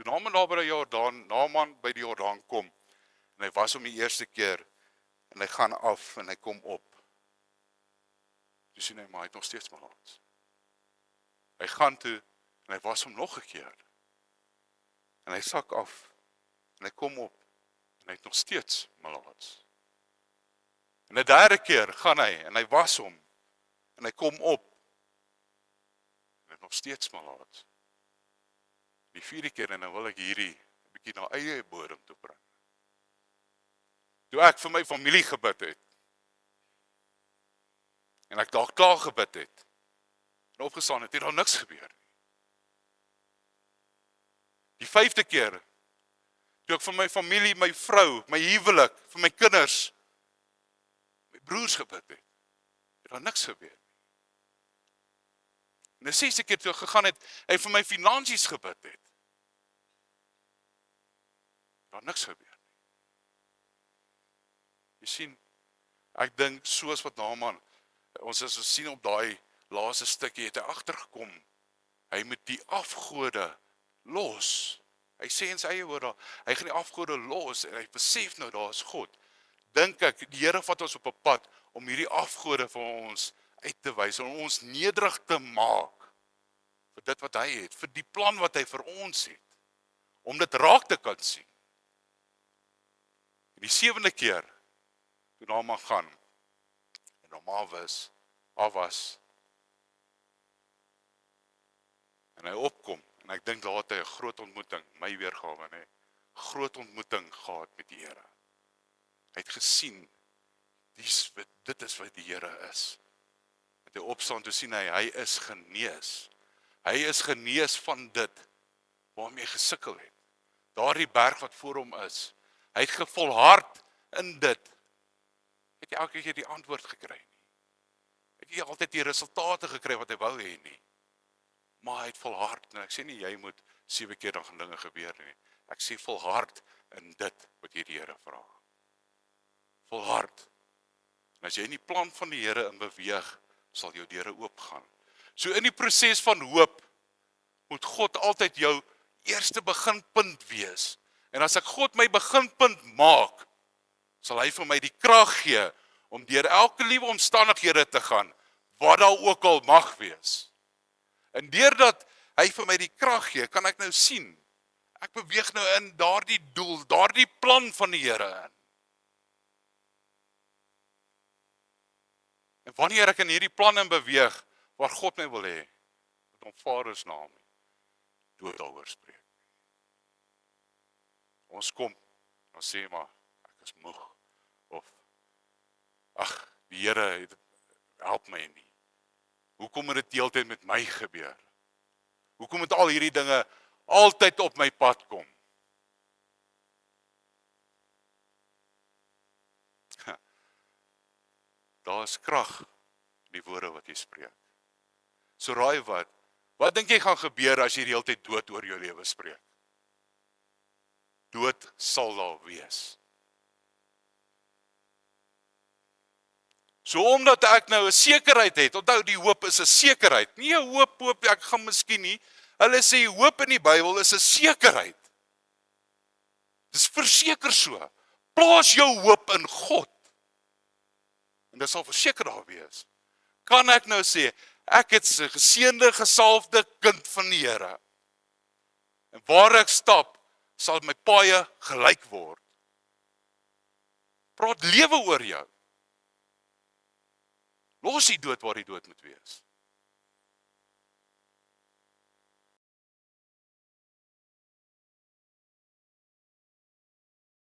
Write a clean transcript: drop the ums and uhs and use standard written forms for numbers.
Naaman daar by die Jordaan, Naaman by die Jordaan kom, en hy was om die eerste keer, en hy gaan af, en hy kom op. Toe sien hy, maar hy het nog steeds malaats. Hy gaan toe, en hy was hom nog 'n keer. En hy sak af, en hy kom op, en hy het nog steeds malaats. En 'n derde keer gaan hy, en hy was hom, en hy kom op, en hy het nog steeds malaats. Die vierde keer, en nou wil ek hierdie 'n bietjie na eie bodem toe bring. Toe ek vir my familie gebid het, en ek daar klaar gebid het, en opgestaan het daar niks gebeur nie. Die vyfde keer, toe ek vir my familie, my vrou, my huwelik, vir my kinders, my broers gebid het daar niks gebeur nie. En die sesde keer toe ek gegaan het, en vir my finansies gebid het, daar niks gebeur nie. Jy sien, ek dink soos wat Naaman, ons as ons sien op daai laaste stukkie, het hy agtergekom, hy moet die afgode los. Hy sê in sy eie woorde, hy gaan die afgode los, en hy besef nou, daar is God. Dink ek, die Here vat ons op 'n pad, om hierdie afgode vir ons uit te wys, om ons nederig te maak, vir dit wat hy het, vir die plan wat hy vir ons het, om dit raak te kan sien. En die sewende keer, toe Naaman gaan, en hom af was, en hy opkom, en ek dink daar het hy 'n groot ontmoeting, my weergawe, nee, groot ontmoeting gehad met die Here. Hy het gesien, dit is wat die Here is. Met hy opstaan, toe sien hy is genees. Hy is genees van dit, waarmee hy gesukkel het. Daardie berg wat voor hom is, hy het gevolhard in dit. Het jy elke keer die antwoord gekry nie? Het jy altyd die resultate gekry wat hy wou hê nie? Maar hy het volhard, en ek sê nie, jy moet 7 keer dan gaan dinge gebeur nie. Ek sê volhard in dit wat jy die Here vra. Volhard. En as jy in die plan van die Here in beweeg, sal jou deure oopgaan. So in die proses van hoop, moet God altyd jou eerste beginpunt wees. En as ek God my beginpunt maak, sal hy vir my die krag gee, om deur elke liewe omstandighede te gaan, wat daar ook al mag wees. En deurdat hy vir my die krag gee, kan ek nou sien, ek beweeg nou in daardie doel, daardie plan van die Here in. En wanneer ek in hierdie plan in beweeg, waar God my wil hê, met hom Vader se naam, dood daaroor spreek. Ons kom, dan sê maar, ek is moeg, of, die Here, help my nie. Hoekom het dit heeltyd met my gebeur? Hoekom het al hierdie dinge altyd op my pad kom? Daar is krag in die woorde wat jy spreek. So raai wat dink jy gaan gebeur as jy die hele tyd dood oor jou lewe spreek? Dood sal daar wees. So omdat ek nou 'n sekerheid het, onthou die hoop is 'n sekerheid, nie 'n hoop, ek gaan miskien nie, hulle sê hoop in die Bybel is 'n sekerheid. Dis verseker so, plaas jou hoop in God, en dit sal verseker daar wees. Kan ek nou sê, ek het 'n geseënde, gesalfde kind van die Here, en waar ek stap, sal my paaie gelyk word. Praat lewe oor jou. Los die dood waar die dood moet wees.